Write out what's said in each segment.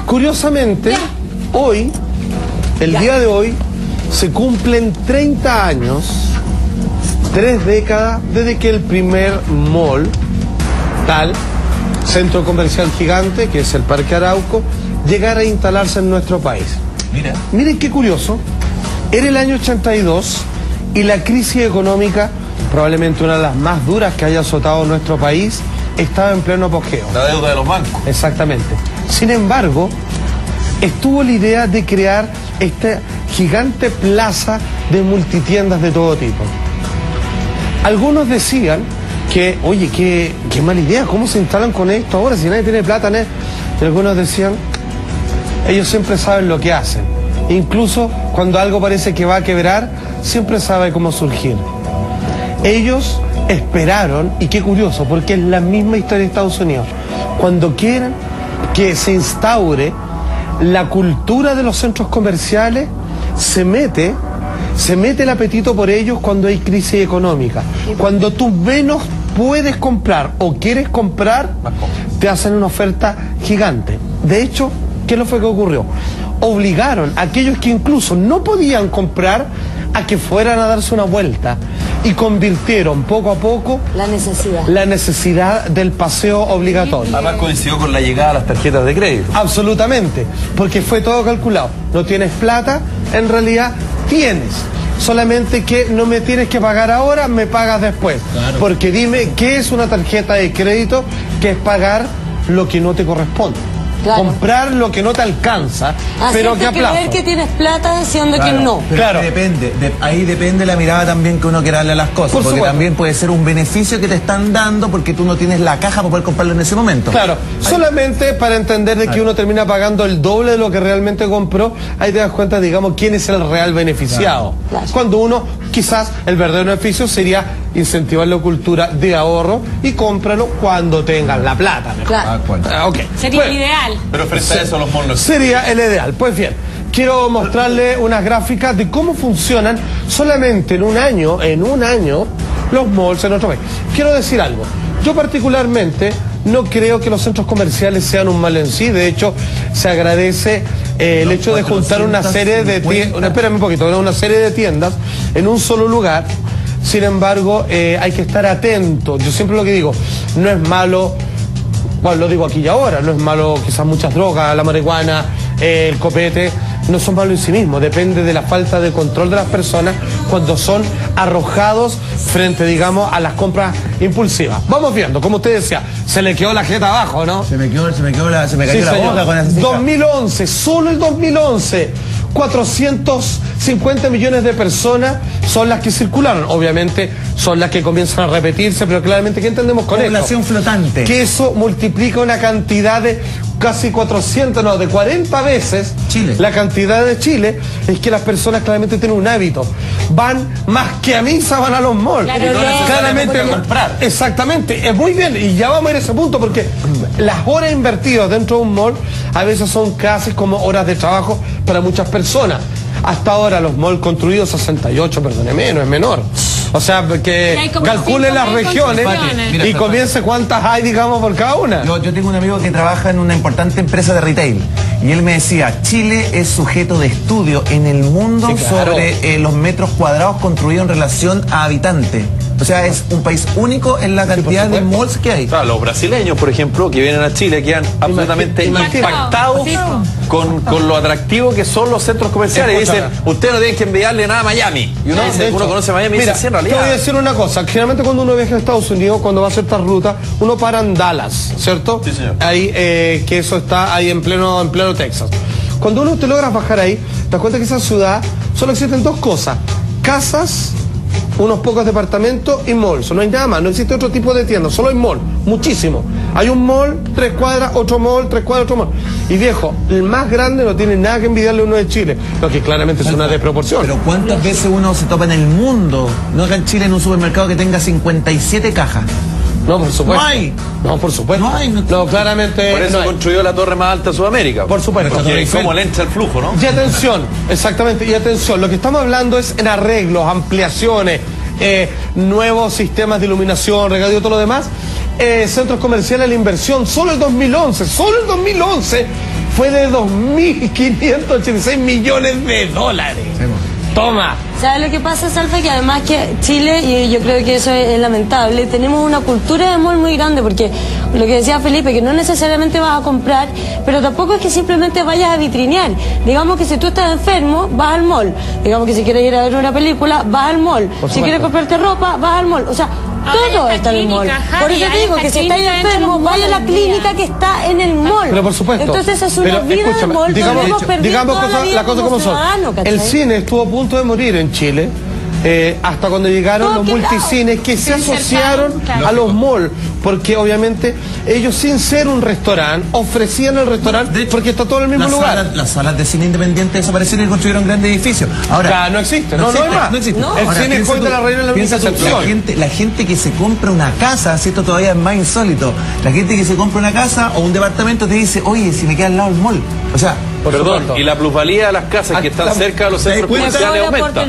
Curiosamente, hoy, el día de hoy, se cumplen 30 años, 3 décadas, desde que el primer mall, tal, centro comercial gigante, que es el Parque Arauco, llegara a instalarse en nuestro país. Miren qué curioso, era el año 82 y la crisis económica, probablemente una de las más duras que haya azotado nuestro país, estaba en pleno apogeo. La deuda de los bancos. Exactamente. Sin embargo, estuvo la idea de crear esta gigante plaza de multitiendas de todo tipo. Algunos decían que, oye, qué mala idea, ¿cómo se instalan con esto ahora si nadie tiene plata? Y algunos decían, ellos siempre saben lo que hacen. Incluso cuando algo parece que va a quebrar, siempre sabe cómo surgir. Ellos esperaron, y qué curioso, porque es la misma historia de Estados Unidos. Cuando quieren que se instaure la cultura de los centros comerciales, se mete el apetito por ellos cuando hay crisis económica. Cuando tú menos puedes comprar o quieres comprar, te hacen una oferta gigante. De hecho, ¿qué fue que ocurrió? Obligaron a aquellos que incluso no podían comprar a que fueran a darse una vuelta y convirtieron poco a poco la necesidad del paseo obligatorio. Además coincidió con la llegada de las tarjetas de crédito. Absolutamente, porque fue todo calculado. No tienes plata, en realidad tienes. Solamente que no me tienes que pagar ahora, me pagas después. Claro. Porque dime, ¿qué es una tarjeta de crédito? Que es pagar lo que no te corresponde. Claro. Comprar lo que no te alcanza, pero que a plazo. Creer que tienes plata siendo que no. Claro. Ahí depende la mirada también que uno quiera darle a las cosas. Porque también puede ser un beneficio que te están dando porque tú no tienes la caja para poder comprarlo en ese momento. Claro, solamente para entender de que uno termina pagando el doble de lo que realmente compró, ahí te das cuenta, digamos, quién es el real beneficiado. Claro. Cuando uno, quizás, el verdadero beneficio sería incentivar la cultura de ahorro y cómpralo cuando tengas la plata. Claro. Sería el ideal. Pero frente a eso los malls sería el ideal. Pues bien, quiero mostrarle unas gráficas de cómo funcionan solamente en un año los malls en nuestro país. Quiero decir algo, yo particularmente no creo que los centros comerciales sean un mal en sí. De hecho, se agradece el hecho de juntar una serie de tiendas, espérame un poquito, una serie de tiendas en un solo lugar. Sin embargo, hay que estar atento. Yo siempre lo que digo, no es malo, bueno, lo digo aquí y ahora, no es malo quizás muchas drogas, la marihuana, el copete, no son malos en sí mismos, depende de la falta de control de las personas cuando son arrojados frente, digamos, a las compras impulsivas. Vamos viendo, como usted decía, se le quedó la jeta abajo, ¿no? Se me cayó la boca con esa 2011, solo el 2011, 450 millones de personas son las que circularon. Obviamente son las que comienzan a repetirse, pero claramente, ¿qué entendemos con esto? Población flotante. Que eso multiplica una cantidad de casi 40 veces Chile. La cantidad de Chile. Es que las personas claramente tienen un hábito. Van más que a misa, van a los malls. Claramente comprar. Exactamente, es muy bien, y ya vamos a ir a ese punto, porque las horas invertidas dentro de un mall a veces son casi como horas de trabajo para muchas personas. Hasta ahora los malls construidos, 68, perdóneme, no es menor. O sea, que calcule las regiones y comience cuántas hay, digamos, por cada una. Yo tengo un amigo que trabaja en una importante empresa de retail y él me decía, Chile es sujeto de estudio en el mundo sobre los metros cuadrados construidos en relación a habitantes. O sea, es un país único en la cantidad de malls que hay. Claro, los brasileños, por ejemplo, que vienen a Chile, quedan absolutamente impactados con lo atractivo que son los centros comerciales. Y dicen, usted no tiene que enviarle nada a Miami. Y uno dice, uno conoce Miami y dice, sí, en realidad. Te voy a decir una cosa, generalmente cuando uno viaja a Estados Unidos, cuando va a hacer esta ruta, uno para en Dallas, ¿cierto? Sí, señor. Ahí, que eso está ahí en pleno Texas. Cuando uno te logras bajar ahí, te das cuenta que esa ciudad solo existen dos cosas: casas, unos pocos departamentos y malls. No hay nada más, no existe otro tipo de tiendas, solo hay mall, muchísimo. Hay un mall, 3 cuadras, otro mall, 3 cuadras, otro mall. Y viejo, el más grande no tiene nada que envidiarle a uno de Chile, lo que claramente es una desproporción. Pero ¿cuántas veces uno se topa en el mundo, no acá en Chile, en un supermercado que tenga 57 cajas? No, por supuesto. No hay. No, por supuesto. No hay. No, claramente. Por eso construyó la torre más alta de Sudamérica. Por supuesto. Porque cómo le entra el flujo, ¿no? Y atención, exactamente, y atención, lo que estamos hablando es en arreglos, ampliaciones, nuevos sistemas de iluminación, regadío, todo lo demás. Centros comerciales, la inversión, solo el 2011, fue de 2.586 millones de dólares. Toma. ¿Sabes lo que pasa, Salfa? Que además que Chile, y yo creo que eso es lamentable, tenemos una cultura de mall muy grande, porque lo que decía Felipe, que no necesariamente vas a comprar, pero tampoco es que simplemente vayas a vitrinear. Digamos que si tú estás enfermo, vas al mall. Digamos que si quieres ir a ver una película, vas al mall. Si quieres comprarte ropa, vas al mall. O sea, todo está en el mall. Por eso te digo que si estás enfermo, vaya a la clínica que está en el mall. Pero por supuesto. Entonces es una vida de mall. Digamos las cosas como son. El cine estuvo a punto de morir en Chile. Hasta cuando llegaron los multicines que se asociaron a los malls, porque obviamente ellos, sin ser un restaurante, ofrecían el restaurante porque está todo en el mismo lugar. Las salas de cine independiente desaparecieron y construyeron grandes edificios. Ahora ya no existe, no hay más. No existe. El cine es de la reina de la única excepción. La gente que se compra una casa, si esto todavía es más insólito, la gente que se compra una casa o un departamento te dice, oye, si me queda al lado el mall. O sea, perdón, y la plusvalía de las casas que están cerca de los centros comerciales aumenta.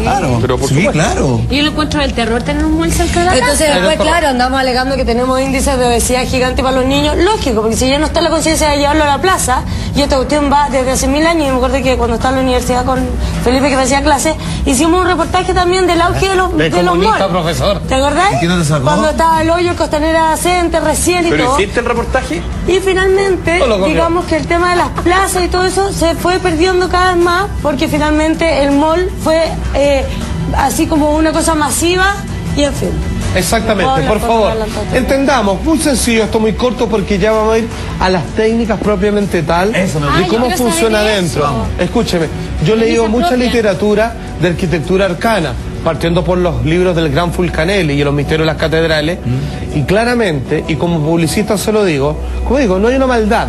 Claro, pero por supuesto. Claro. Y yo lo encuentro del terror tener un mall cerca de la casa. Entonces después, claro, andamos alegando que tenemos índices de obesidad gigante para los niños. Lógico, porque si ya no está la conciencia de llevarlo a la plaza, y esta cuestión va desde hace 1000 años. Y me acuerdo que cuando estaba en la universidad con Felipe, que me hacía clase, hicimos un reportaje también del auge de los malls. Profesor. ¿Te acordás? ¿Y qué no te sacó? Cuando estaba el hoyo, Costanera Center recién y ¿Pero todo. hiciste el reportaje? Y finalmente, digamos que el tema de las plazas y todo eso se fue perdiendo cada vez más, porque finalmente el mall fue así como una cosa masiva y en fin. Exactamente, por favor, entendamos, muy sencillo, esto muy corto, porque ya vamos a ir a las técnicas propiamente tal de cómo funciona adentro. Escúcheme, yo he leído mucha literatura de arquitectura arcana, partiendo por los libros del gran Fulcanelli y los misterios de las catedrales, y claramente, y como publicista se lo digo, como digo, no hay una maldad.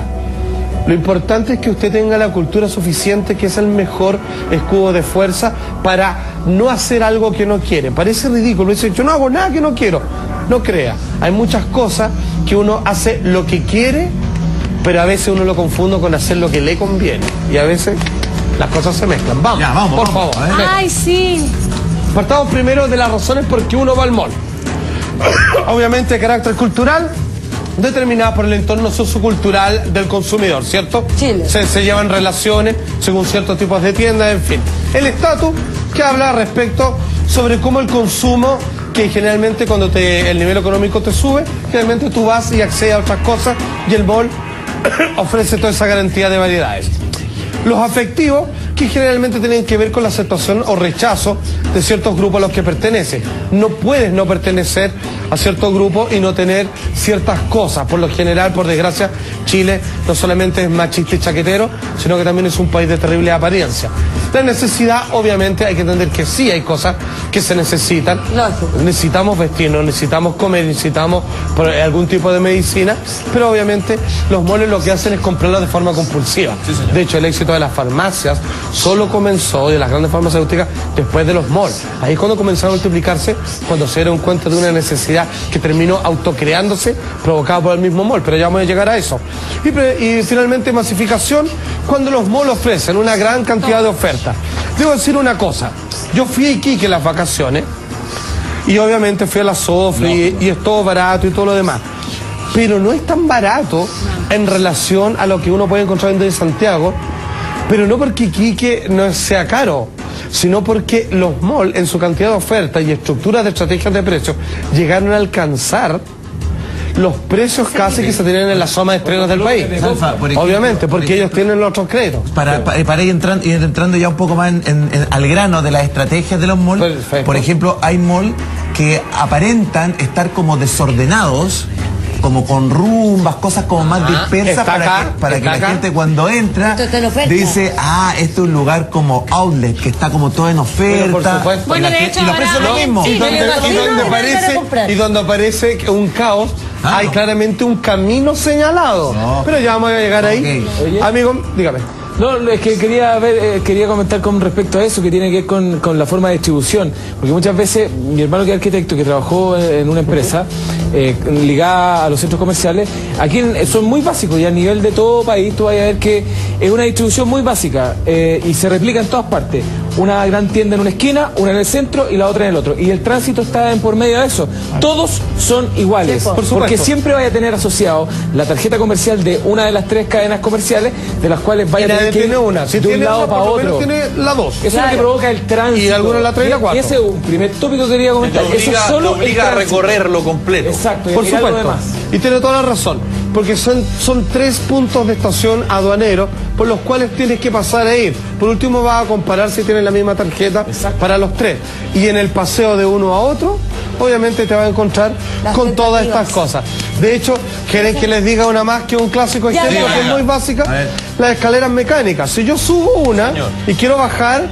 Lo importante es que usted tenga la cultura suficiente, que es el mejor escudo de fuerza para no hacer algo que no quiere. Parece ridículo, dice, yo no hago nada que no quiero. No crea, hay muchas cosas que uno hace lo que quiere, pero a veces uno lo confunde con hacer lo que le conviene. Y a veces las cosas se mezclan. Vamos, ya, vamos, por favor. Ay, sí. Partamos primero de las razones por qué uno va al mall. Obviamente de carácter cultural, determinada por el entorno sociocultural del consumidor, ¿cierto? Chile. Se llevan relaciones según ciertos tipos de tiendas, en fin. El estatus, que habla respecto sobre cómo el consumo, que generalmente cuando el nivel económico te sube, generalmente tú vas y accedes a otras cosas, y el mall ofrece toda esa garantía de variedades. Los afectivos, que generalmente tienen que ver con la aceptación o rechazo de ciertos grupos a los que perteneces. No puedes no pertenecer a ciertos grupos y no tener ciertas cosas. Por lo general, por desgracia, Chile no solamente es machista y chaquetero, sino que también es un país de terrible apariencia. La necesidad, obviamente, hay que entender que sí hay cosas que se necesitan. Lógico. Necesitamos vestirnos, necesitamos comer, necesitamos algún tipo de medicina, pero obviamente los malls lo que hacen es comprarlas de forma compulsiva. Sí, de hecho, el éxito de las farmacias solo comenzó, de las grandes farmacéuticas, después de los malls. Ahí es cuando comenzaron a multiplicarse, cuando se dieron cuenta de una necesidad que terminó autocreándose, provocada por el mismo mall, pero ya vamos a llegar a eso. Y finalmente masificación, cuando los malls ofrecen una gran cantidad de ofertas. Debo decir una cosa, yo fui a Iquique en las vacaciones, y obviamente fui a la Sofri, y es todo barato y todo lo demás. Pero no es tan barato en relación a lo que uno puede encontrar en Santiago, pero no porque Iquique no sea caro, sino porque los malls, en su cantidad de ofertas y estructuras de estrategias de precios, llegaron a alcanzar los precios casi que se tienen en la zona de estrenos del país. Salfa, obviamente, porque ellos tienen los otros créditos. Para ir entrando ya un poco más al grano de las estrategias de los malls. Perfecto. Por ejemplo, hay malls que aparentan estar como desordenados, como con rumbas, cosas como más dispersas, para que la gente cuando entra dice, esto es un lugar como outlet, que está como todo en oferta. Por supuesto. Bueno, de hecho, y los precios son lo mismo. Y donde aparece un caos, hay claramente un camino señalado. Pero ya vamos a llegar ahí. Amigo, dígame. No, es que quería comentar con respecto a eso, que tiene que ver con la forma de distribución, porque muchas veces mi hermano, que es arquitecto, que trabajó en una empresa ligada a los centros comerciales, aquí son muy básicos, y a nivel de todo país tú vas a ver que es una distribución muy básica y se replica en todas partes. una gran tienda en una esquina, una en el centro y la otra en el otro. Y el tránsito está en por medio de eso. Todos son iguales, Sí, porque siempre vaya a tener asociado la tarjeta comercial de una de las 3 cadenas comerciales, de las cuales vaya a tener que ir una. Si de un tiene lado una, para por lo menos otro. tiene la 2. Eso es lo que provoca el tránsito. Y algunos la 3 y la 4. Y ese es un primer tópico que quería comentar. Eso es solo te obliga a recorrerlo completo. Exacto, y Por a mirar lo supuesto. demás. Y tiene toda la razón. Porque son 3 puntos de estación aduaneros por los cuales tienes que pasar a ir. Por último vas a comparar si tienes la misma tarjeta para los 3. Y en el paseo de uno a otro, obviamente te vas a encontrar con todas estas cosas. De hecho, ¿quieren que les diga una más que un clásico ejemplo que es muy básica? Las escaleras mecánicas. Si yo subo una y quiero bajar,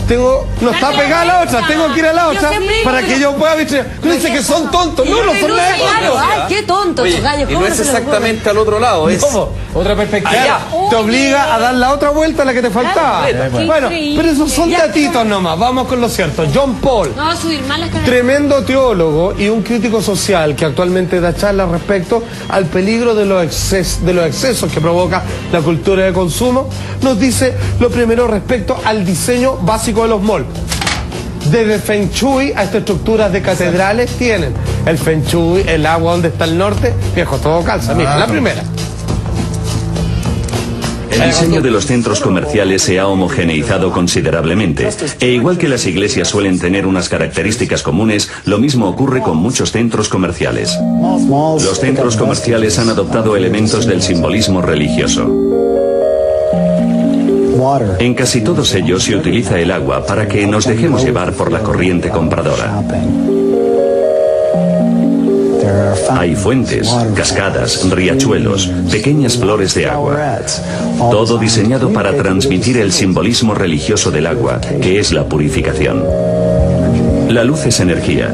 no está pegada a la otra, tengo que ir a la otra para que yo pueda vivir. Tú dices que son tontos, no son nada tontos. Ay, qué tontos, gallos. Y no es exactamente al otro lado, es otra perspectiva. Te obliga a dar la otra vuelta a la que te faltaba. Bueno, pero esos son datitos nomás. Vamos con lo cierto. John Paul, No, subir más las escaleras. tremendo teólogo y un crítico social que actualmente da charlas respecto al peligro de los excesos que provoca la cultura de consumo, nos dice lo primero respecto al diseño básico de los malls. Desde Feng Shui a estas estructuras de catedrales tienen el Feng Shui, el agua donde está el norte, viejo, todo calza. Mira, la primera. El diseño de los centros comerciales se ha homogeneizado considerablemente, e igual que las iglesias suelen tener unas características comunes, lo mismo ocurre con muchos centros comerciales. Los centros comerciales han adoptado elementos del simbolismo religioso. En casi todos ellos se utiliza el agua para que nos dejemos llevar por la corriente compradora. Hay fuentes, cascadas, riachuelos, pequeñas flores de agua. Todo diseñado para transmitir el simbolismo religioso del agua, que es la purificación. La luz es energía.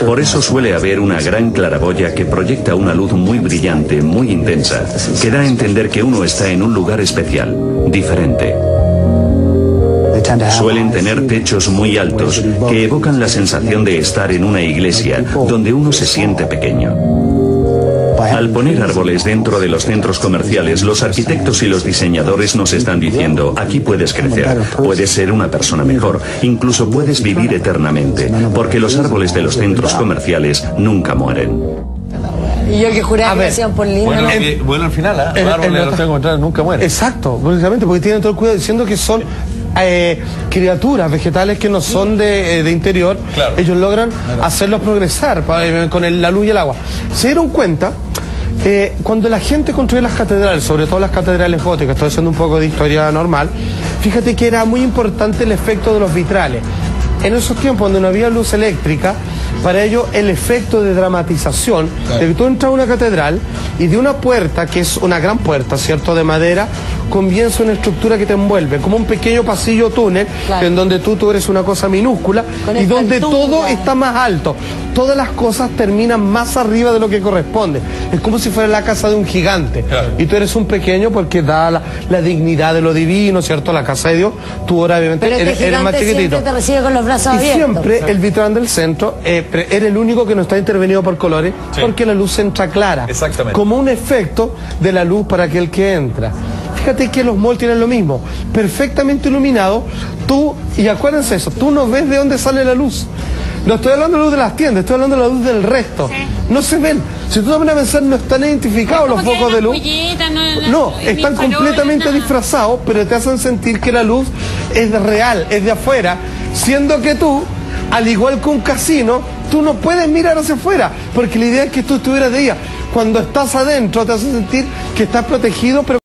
Por eso suele haber una gran claraboya que proyecta una luz muy brillante, muy intensa, que da a entender que uno está en un lugar especial, diferente. Suelen tener techos muy altos que evocan la sensación de estar en una iglesia donde uno se siente pequeño. Al poner árboles dentro de los centros comerciales, los arquitectos y los diseñadores nos están diciendo, aquí puedes crecer, puedes ser una persona mejor, incluso puedes vivir eternamente, porque los árboles de los centros comerciales nunca mueren. Y yo que juraba que hacían por lindo. Bueno, al final, los árboles de los centros comerciales nunca mueren. Exacto, precisamente, porque tienen todo el cuidado diciendo que son criaturas vegetales que no son de interior. Claro. Ellos logran hacerlos progresar con la luz y el agua. Se dieron cuenta, cuando la gente construye las catedrales, sobre todo las catedrales góticas, estoy haciendo un poco de historia normal, fíjate que era muy importante el efecto de los vitrales. En esos tiempos donde no había luz eléctrica, para ello el efecto de dramatización, de que tú entras a una catedral y de una puerta, que es una gran puerta, ¿cierto?, de madera, comienza una estructura que te envuelve, como un pequeño pasillo túnel, en donde tú eres una cosa minúscula y donde todo está más alto. Todas las cosas terminan más arriba de lo que corresponde. Es como si fuera la casa de un gigante. Y tú eres un pequeño porque da la dignidad de lo divino, ¿cierto?, la casa de Dios. Tú ahora obviamente eres más chiquitito. Te recibe con los brazos abiertos. Y siempre el vitrán del centro era el único que no está intervenido por colores, porque la luz entra clara. Exactamente. Como un efecto de la luz para aquel que entra. Fíjate que los malls tienen lo mismo, perfectamente iluminado, y acuérdense eso, tú no ves de dónde sale la luz. No estoy hablando de la luz de las tiendas, estoy hablando de la luz del resto. No se ven. Si tú te pones a pensar, no están identificados los focos de luz. No, están completamente disfrazados, pero te hacen sentir que la luz es real, es de afuera, siendo que tú, al igual que un casino, tú no puedes mirar hacia afuera, porque la idea es que tú estuvieras de día. Cuando estás adentro te hace sentir que estás protegido, pero